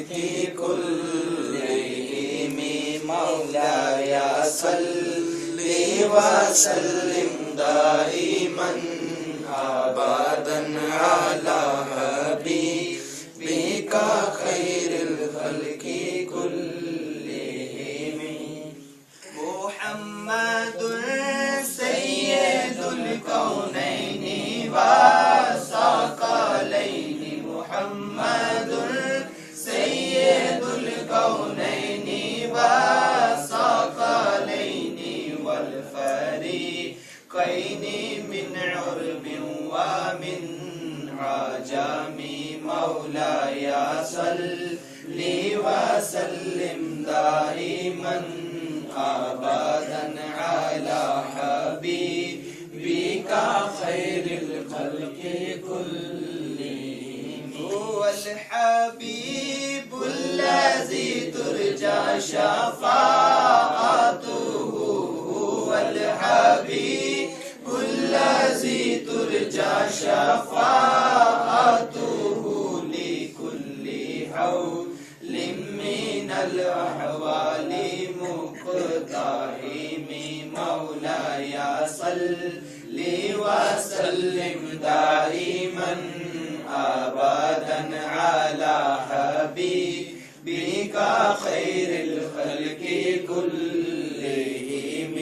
کی كلهم مولاي صل وسلم دائما أبدا على حبيبك خير الخلق كلهم محمد سيد الكونين والثقلين محمد سيد الكونين والثقلين والفريقين من عرب ومن عجم مولاي صل وسلم دائما أبدا على حبيبك خير الخلق كلهم هو الحبيب الذي ترجى شفاعته هو الحبيب الذي ترجى شفاعته لكل حول من الأحوال مقتحم مولاي صل وسلم دائما أبدا على حبيبك خير الخلق كلهم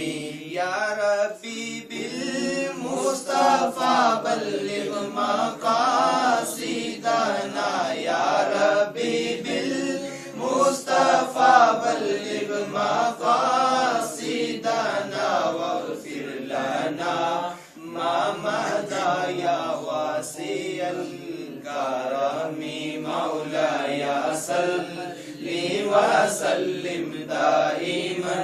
يا ربي بالمصطفى بلغ مقاصدنا يا ربي بالمصطفى بلغ مقاصدنا واغفر لنا ما مضى يا واسع الكرم مولاي صل وسلم دائما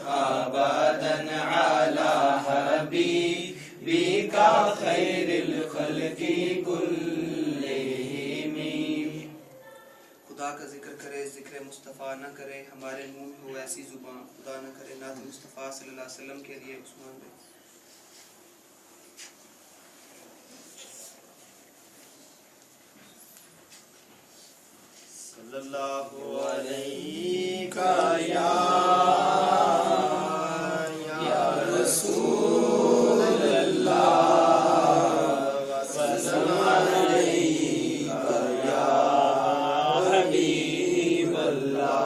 أبدا على حبيبك خير الخلق كلهم خدا کا ذکر کرے ذکر مصطفیٰ نہ کرے ہمارے منہ ہو ایسی زبان خدا نہ کرے نعت مصطفیٰ صلی اللہ علیہ وسلم کے لیے عثمان بھائی صلی اللہ علیہ یا رسول اللہ وسلم علیہ یا حبیب اللہ.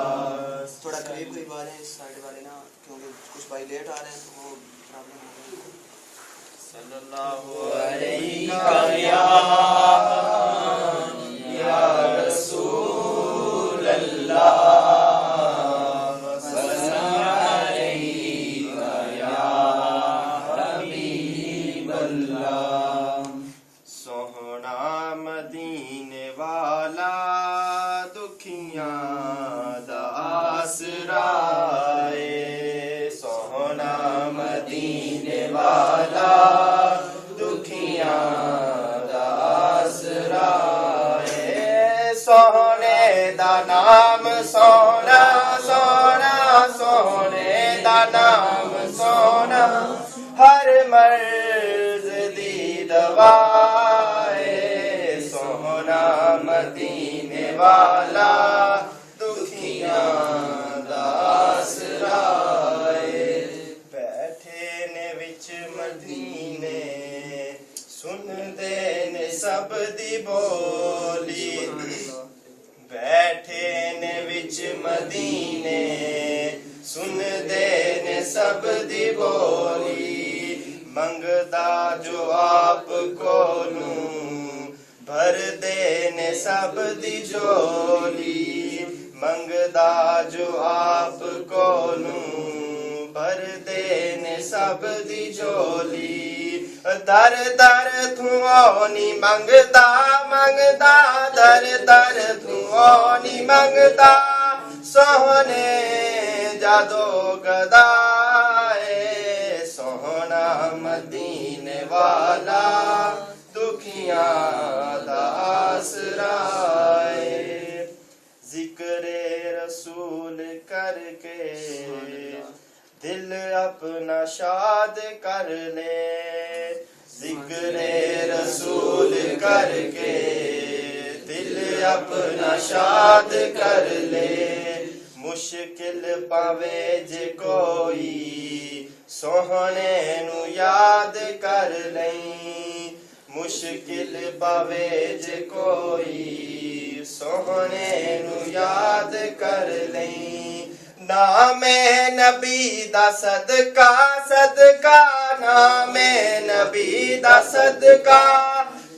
تھوڑا قریب قریب آ رہے ہیں اس سائڈ والے نا کیونکہ کچھ بھائی لیٹ آ رہے ہیں تو وہ پرابلم ہو رہی ہے. صلی اللہ علیہ یا رسول اللہ وسلم علیہ یا حبیب اللہ. سوہنا مدینے والا دکھیاں دا آسرا ہے سوہنا مدینے والا دکھیاں دا آسرا ہے سونے دا نام سونا سونا سونے دا نام سونا ہر مرض دی دوا ہے سونا مدینے والا دکھیاں دا آسرا ہے. بیٹھے نے وچ مدینے سن دے نے سب دی بولی بیٹھے نے وچ مدینے سن دے نے سب دی بولی منگدا جو آپ کولوں بھر دے نے سب دی جولی منگدا جو آپ کولوں بھر دے نے سب دی جولی در در تھوانی منگدا منگدا در در تھوانی منگدا سونے جادو گدائے سونا مدینے والا دکھیاں دا آسرا ہے. ذکر رسول کر کے دل اپنا شاد کر لے ذکر رسول کر کے دل اپنا شاد کر لے مشکل پاوے جے کوئی سوہنے نو یاد کر لیں مشکل پاوے جے کوئی سوہنے نو یاد کر لیں نام نبی دا صدقہ صدقہ نام نبی دا صدقہ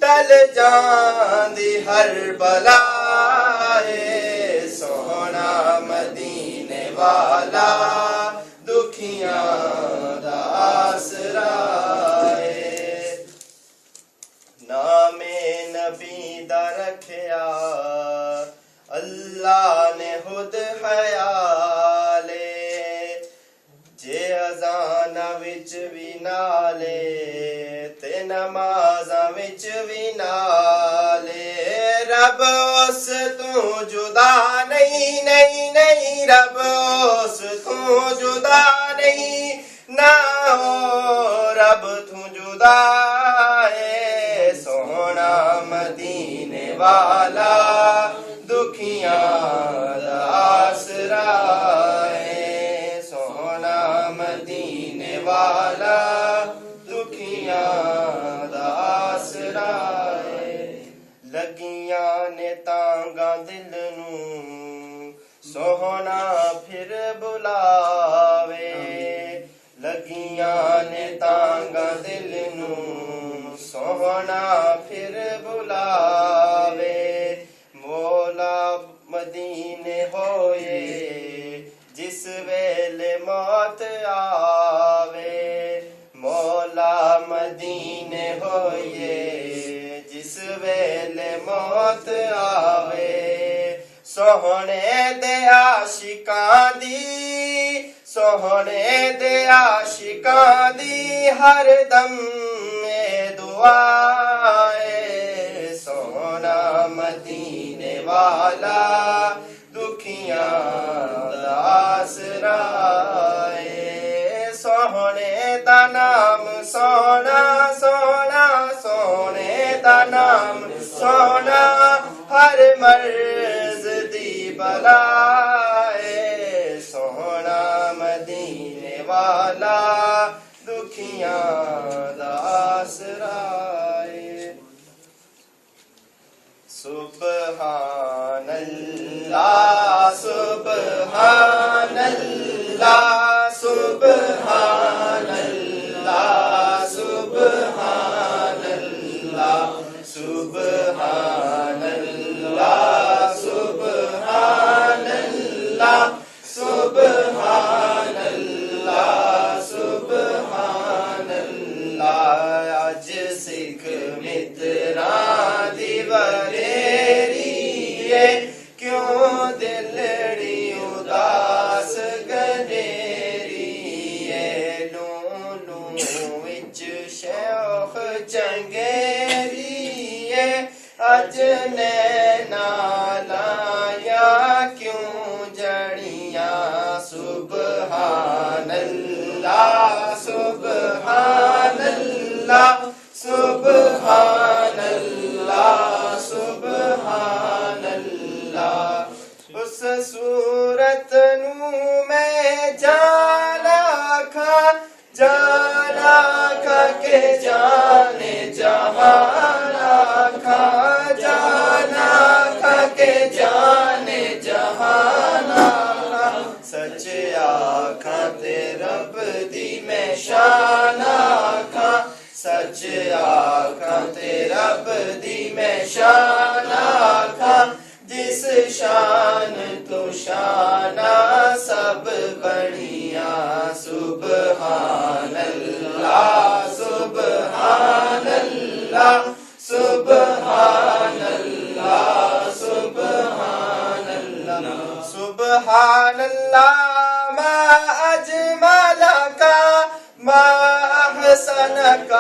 ٹل جاندی ہر بلائے سونا مدینے والا دکھیاں دا آسرا ہے نام نبی دا رکھیا اللہ نے خود خیالے جے اذاناں وچ وی نالے تے نمازاں وچ وی نالے رب اس تو جدا نہیں نہیں نہیں رب اس تو جدا نہیں نہ ہو رب تو جدا ہے سونا مدینے والا دکھیاں دا آسرا ہے سونا مدینے والا دکھیاں دا آسرا ہے لگیاں نے تانگاں دل نوں سوہنا پھر بلاوے لگیاں نے تانگاں دل نوں سوہنا پھر بلاوے مولا مدینے ہوئے جس ویلے موت آوے مولا مدینے ہوئے جس ویلے موت آوے سوہنے دے عاشقاں دی سوہنے دے عاشقاں دی ہر دم اے دعا ہے سونا مدینے والا دکھیاں دا آسرا ہے سوہنے دا نام سونا سونا سونے دا نام سونا ہر مرض دی بلا ہے سونا مدینے والا دکھیاں دا آسرا ہے سبحان اللہ سبحان اللہ سبحان اللہ سبحان اللہ سبحان اللہ سبحان اللہ سبحان اللہ سبحان اللہ اج سکھ متراں دی وریری ہے کیوں دلڑی اداس گنیری ہے لوں لوں وچ شیخ چنگیری ہے اج نینا لایا کیوں جڑیاں سبحان اللہ سبحان اللہ سبحان اللہ سبحان اللہ اس صورت نو میں جانا کھا کے جانے جہانا جانا کھا کے جانے جہانا سچ آکھاں تے رب دی میں شان آکھاں سچ آکھاں تے رب دی میں شان آکھاں جس شان تو شانہ سب بڑیاں سبحان اللہ سبحان اللہ سبحان اللہ سبحان اللہ سبحان اللہ ما اجملک ما احسنک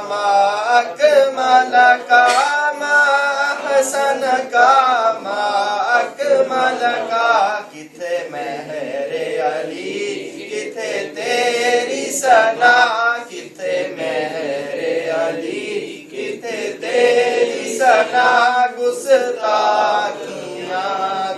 ما اکملک ما احسنک ما اکملک کتھے مہر علی کتھے تیری ثنا کتھے مہر علی کتھے تیری سنا گستاخیاں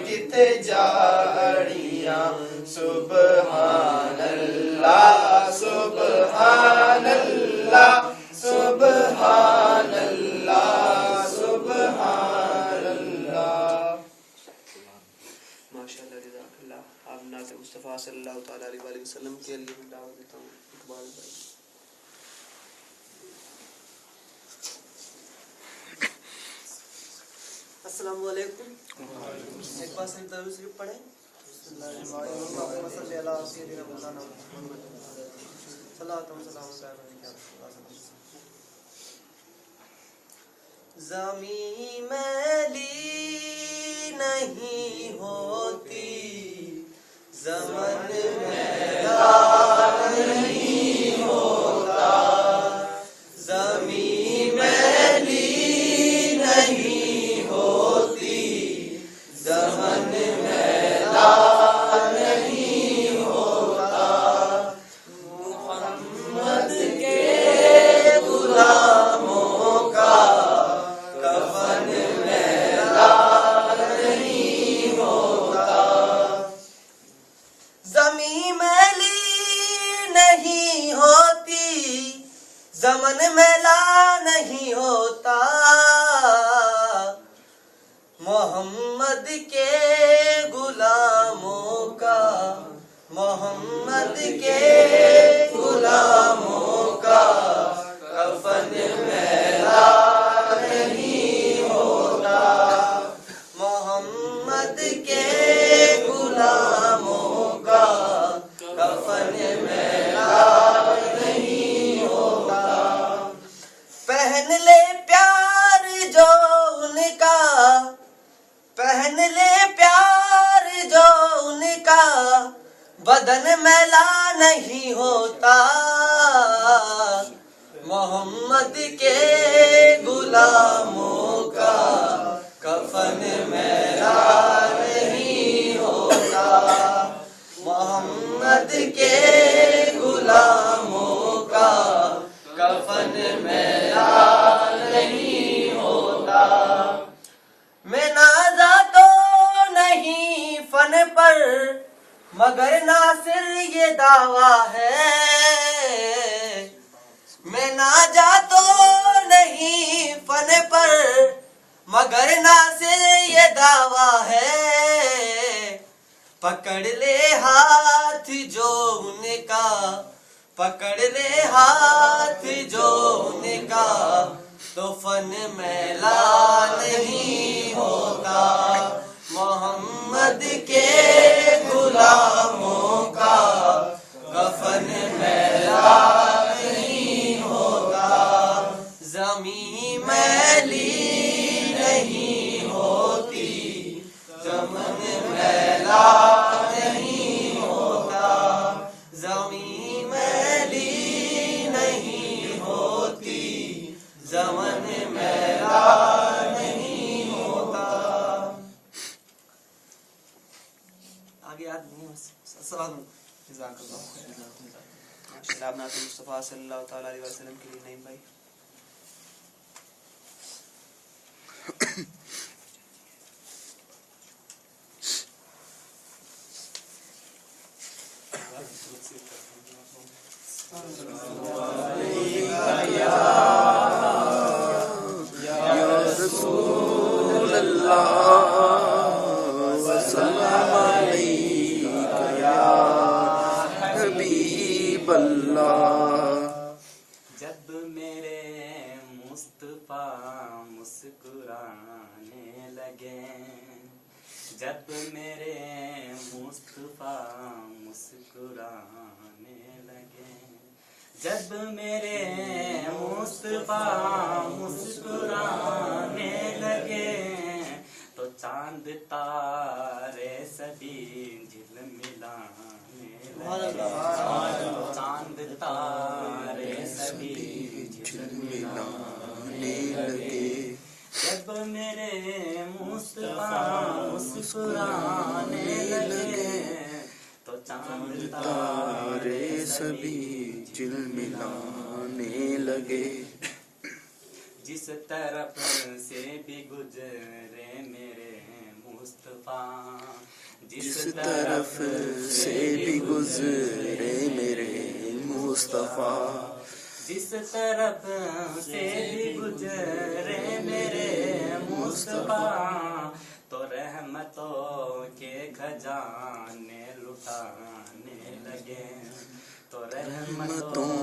کتے جاڑیاں سبحان اللہ سبحان اللہ سبحان اللہ سبحان اللہ. ماشاء اللہ جزاک اللہ. آپ نعت مصطفیٰ صلی اللہ تعالیٰ علیہ وآلہ وسلم کے لیے میں دعوت دیتا ہوں. اقبال بھائی. السلام علیکم. ایک بار صحیح درود شریف پڑھیں. اللہم صلی علی سیدنا مولانا محمد صلاۃ و سلام علیہ. زمین میلی نہیں ہوتی زمن میلا نہیں ہوتا. زمین میلی نہیں ہوتی زمن میلا نہیں ہوتا. محمد کے غلاموں کا کفن میلا نہیں ہوتا. زمین میلی نہیں ہوتی زمن میلا نہیں ہوتا. محمد کے غلاموں کا محمد کے غلاموں کا کفن میلا نہیں ہوتا. محمد کے غلاموں کا کفن میلا نہیں ہوتا. پہن لے پیار جو ان کا پہن لے پیار جو ان کا بدن میلا نہیں ہوتا. محمد کے غلاموں کا کفن میلا نہیں ہوتا. محمد کے غلاموں کا کفن میلا نہیں ہوتا. میں نازا تو نہیں فن پر مگر ناصر یہ دعویٰ ہے. میں ناجا تو نہیں فن پر مگر ناصر یہ دعویٰ ہے. پکڑ لے ہاتھ جو ان کا پکڑ لے ہاتھ جو ان کا تو فن میلا نہیں ہوتا. محمد کے غلاموں کا کفن میلا نہیں ہوتا. زمین میلی نہیں ہوتی زمن میلا نہیں ہوتا. زمین میلی نہیں ہوتی زمن میلا نہیں ہوتا. آگے یاد نہیں. السلام جزاک اللہ. ماشاءاللہ. آپ نعت مصطفیٰ صلی اللہ تعالیٰ علیہ وسلم کے لیے نعیم بھائی. رسول اللہ وسلم علیکہ یا حبیب اللہ. جب میرے مصطفیٰ مسکرانے لگے جب میرے مصطفیٰ مسکرانے لگے جب میرے مصطفیٰ مسکرانے لگے تو چاند تارے سبھی جھلملانے لگے. چاند تارے سبھی جھلملانے لگے. جب میرے مصطفیٰ مسکرانے لگے تو چاند تارے سبھی جھلملانے لگے. جس طرف سے بھی گزرے میرے مصطفیٰ، جس طرف سے بھی گزرے میرے مصطفیٰ، جس طرف سے بھی گزرے میرے مصطفیٰ، تو رحمتوں کے خزانے لٹانے لگے، تو رحمتوں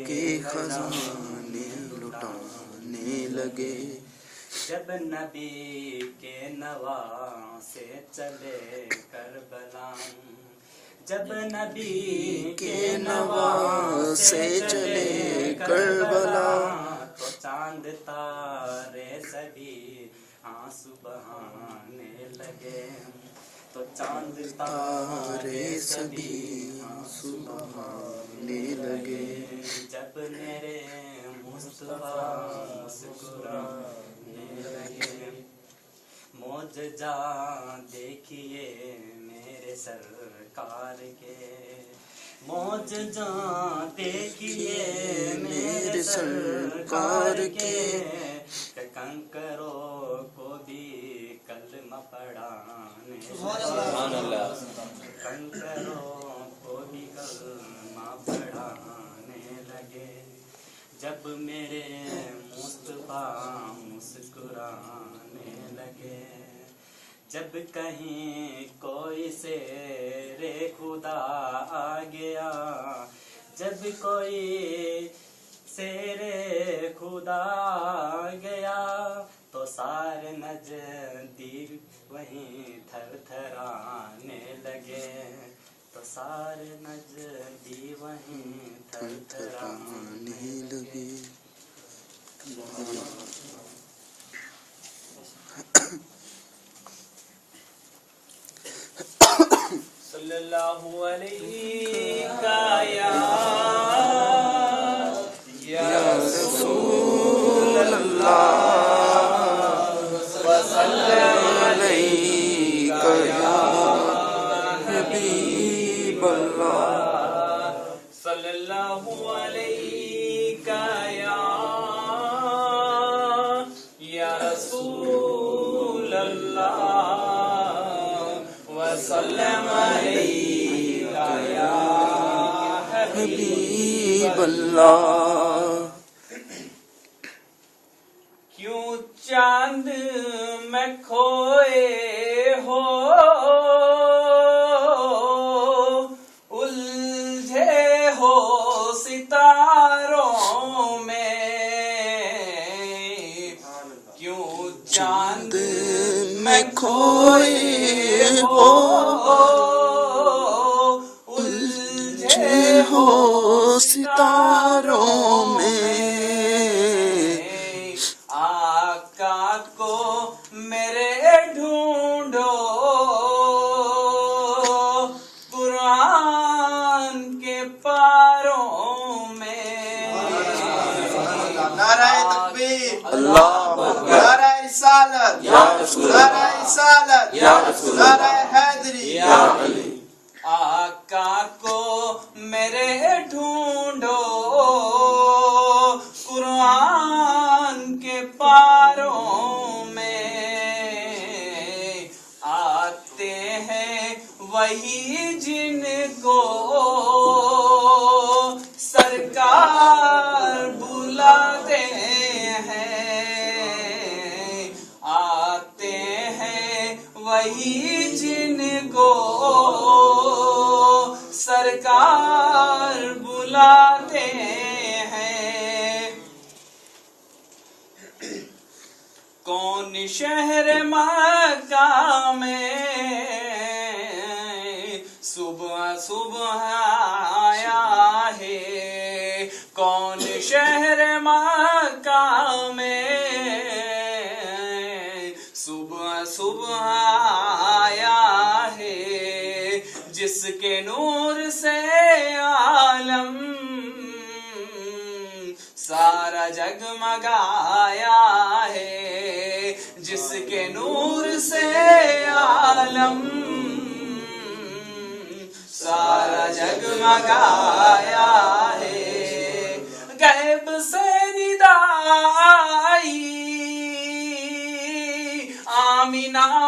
کے خزانے لٹانے لگے، جب نبی کے نوا سے چلے کربلا، جب نبی کے نوا سے چلے کربلا، تو چاند تارے سبھی آنسو بہانے لگے، تو چاند تارے سبھی آنسو بہانے لگے، جب میرے مصطفیٰ مسکرانے لگے، معجزہ دیکھیے میرے سرکار کے، معجزہ دیکھیے میرے سرکار کے، کہ کنکروں کو بھی کلمہ پڑھانے، سبحان اللہ، کنکروں کو بھی کلمہ پڑھانے لگے، جب میرے مصطفیٰ مسکرانے لگے، جب کہیں کوئی شیر خدا آ گیا، جب کوئی شیر خدا آ گیا، تو سارے نجدی وہیں تھر تھرانے لگے، تو سارے نجدی وہیں تھر تھرانے لگے۔ صلی اللہ علیہ یا رسول اللہ وسلم علیک یا حبیب اللہ، صلی اللہ علیہ یا رسول اللہ وسلم علیک یا حبیب اللہ۔ کیوں چاند میں کھوئے ہو، الجھے ہو ستاروں میں، کیوں چاند میں کھوئے ہو، الجھے ہو ستاروں میں، آقا کو میرے ڈھونڈو قرآن کے پاروں میں، نعرہ تکبیر، اللہ اکبر، نعرہ رسالت، یا رسول اللہ، نعرہ رسالت، یا رسول اللہ، نعرہ حیدری، یا علی۔ آقا کو میرے ڈھونڈو قرآن کے پاروں میں، آتے ہیں وہی جن کو سرکار بلاتے ہیں، آتے ہیں وہی جن کو سرکار بلاتے ہیں۔ کون شہر مکہ میں صبح صبح آیا ہے، کون شہر مکہ میں صبح صبح آیا ہے، جس کے نور سے عالم سارا جگمگایا ہے، جس کے نور سے عالم سارا جگمگایا ہے، غیب سے ندا آئی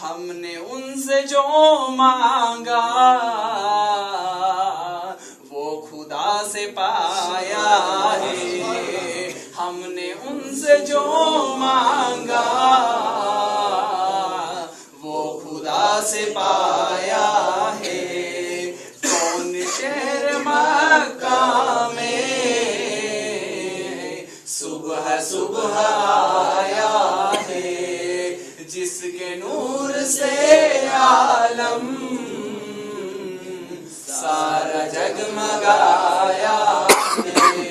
ہم نے ان سے جو مانگا وہ خدا سے پایا ہے، ہم نے ان سے جو مانگا وہ خدا سے پایا ہے۔ کون شہر مکہ میں صبح صبح آیا ہے، جس کے نور سے عالم سارا جگمگایا ہے۔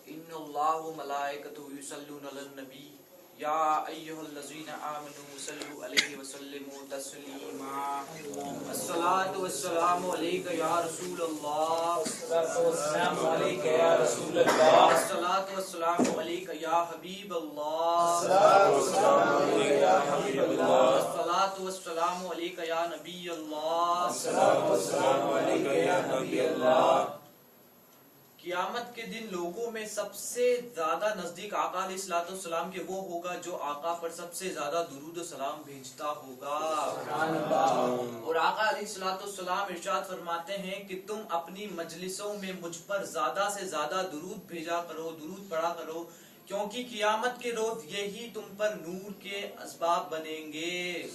ان اللہ و ملائکتہ یصلون علی النبی یا ایھا الذین آمنوا صلوا علیہ وسلموا تسلیما۔ الصلاۃ والسلام علیک یا رسول اللہ، السلام علیکم یا رسول اللہ، الصلاۃ والسلام علیک یا حبیب اللہ، السلام علیکم یا حبیب اللہ، الصلاۃ والسلام علیک یا نبی اللہ، السلام علیکم یا نبی اللہ۔ قیامت کے دن لوگوں میں سب سے زیادہ نزدیک آقا علیہ الصلوۃ والسلام کے وہ ہوگا جو آقا پر سب سے زیادہ درود و سلام بھیجتا ہوگا۔ اور آقا علیہ الصلوۃ والسلام ارشاد فرماتے ہیں کہ تم اپنی مجلسوں میں مجھ پر زیادہ سے زیادہ درود بھیجا کرو، درود پڑھا کرو، کیونکہ قیامت کے روز یہی تم پر نور کے اسباب بنیں گے۔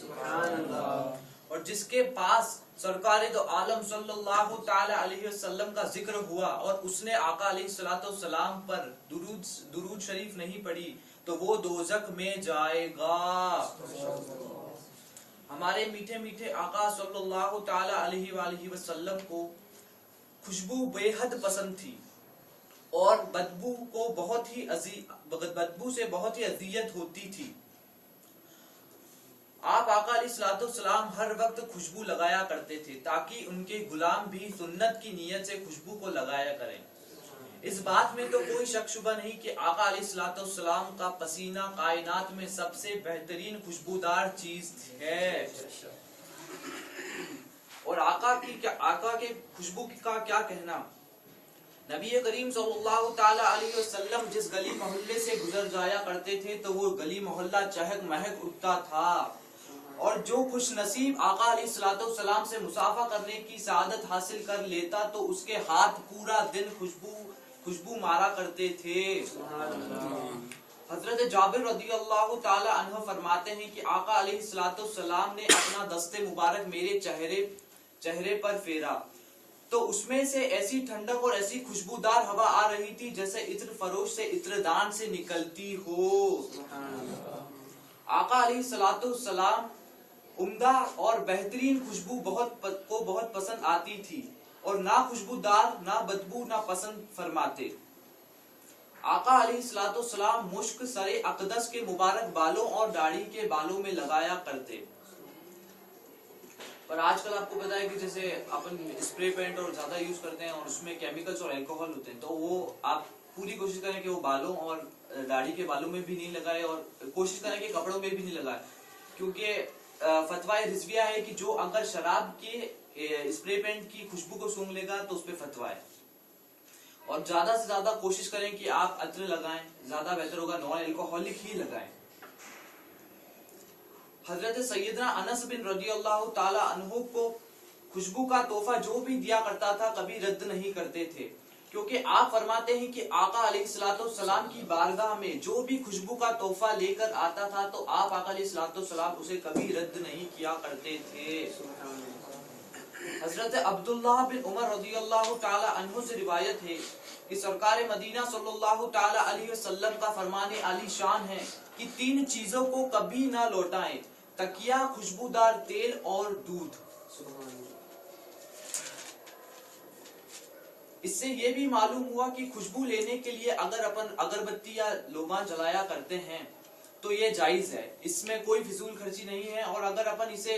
اور جس کے پاس سرکار دو عالم صلی اللہ تعالی علیہ وسلم کا ذکر ہوا اور اس نے آقا علیہ الصلوۃ والسلام پر درود شریف نہیں پڑھی تو وہ دوزخ میں جائے گا۔ ہمارے میٹھے میٹھے آقا صلی اللہ تعالی علیہ وآلہ وسلم کو خوشبو بے حد پسند تھی اور بدبو سے بہت ہی اذیت ہوتی تھی۔ آپ آقا علیہ الصلوۃ والسلام ہر وقت خوشبو لگایا کرتے تھے تاکہ ان کے غلام بھی سنت کی نیت سے خوشبو کو لگایا کریں۔ اس بات میں تو کوئی شک شبہ نہیں کہ آقا علیہ الصلوۃ والسلام کا پسینہ کائنات میں سب سے بہترین خوشبودار چیز ہے۔ اور آقا کے خوشبو کا کیا کہنا۔ نبی کریم صلی اللہ تعالی علیہ وسلم جس گلی محلے سے گزر جایا کرتے تھے تو وہ گلی محلہ چہک مہک اٹھتا تھا، اور جو خوش نصیب آقا علیہ الصلوۃ والسلام سے مصافحہ کرنے کی سعادت حاصل کر لیتا تو اس کے ہاتھ پورا دن خوشبو مارا کرتے تھے۔ حضرت جابر رضی اللہ تعالی عنہ فرماتے ہیں کہ آقا علیہ الصلوۃ والسلام نے اپنا دست مبارک میرے چہرے پر پھیرا تو اس میں سے ایسی ٹھنڈک اور ایسی خوشبودار ہوا آ رہی تھی جیسے عطر فروش سے عطر دان سے نکلتی ہو۔ آقا علیہ الصلوۃ والسلام عمدہ اور بہترین خوشبو بہت پسند آتی تھی اور نہ خوشبودار نہ بدبو نہ پسند فرماتے۔ آقا علیہ الصلوۃ والسلام مشک سر اقدس کے مبارک بالوں اور داڑھی کے بالوں میں لگایا کرتے۔ پر آج کل آپ کو پتا ہے کہ جیسے اپن اسپرے پینٹ اور زیادہ یوز کرتے ہیں اور اس میں کیمیکلز اور الکوہول ہوتے ہیں، تو وہ آپ پوری کوشش کریں کہ وہ بالوں اور داڑھی کے بالوں میں بھی نہیں لگائے اور کوشش کریں کہ کپڑوں میں بھی نہیں لگائے، کیونکہ فتویٰ رضویہ ہے کہ جو اگر شراب کے اسپرے پینٹ کی خوشبو کو سونگھ لے گا تو اس پہ فتویٰ ہے۔ اور زیادہ سے زیادہ کوشش کریں کہ آپ عطر لگائیں، زیادہ بہتر ہوگا نان الکوہولک ہی لگائیں۔ حضرت سیدنا انس بن رضی اللہ تعالی عنہ کو خوشبو کا تحفہ جو بھی دیا کرتا تھا کبھی رد نہیں کرتے تھے، کیونکہ آپ فرماتے ہیں کہ آقا علیہ الصلوۃ والسلام کی بارگاہ میں جو بھی خوشبو کا تحفہ لے کر آتا تھا تو آپ آقا علیہ الصلوۃ والسلام اسے کبھی رد نہیں کیا کرتے تھے۔ حضرت عبداللہ بن عمر رضی اللہ تعالی عنہ سے روایت ہے کہ سرکار مدینہ صلی اللہ تعالی علیہ وسلم کا فرمان عالی شان ہے کہ 3 چیزوں کو کبھی نہ لوٹائیں: تکیہ، خوشبودار تیل اور دودھ۔ اس سے یہ بھی معلوم ہوا کہ خوشبو لینے کے لیے اگر اپن اگربتی یا لوگاں جلایا کرتے ہیں تو یہ جائز ہے، اس میں کوئی فضول خرچی نہیں ہے، اور اگر اپن اسے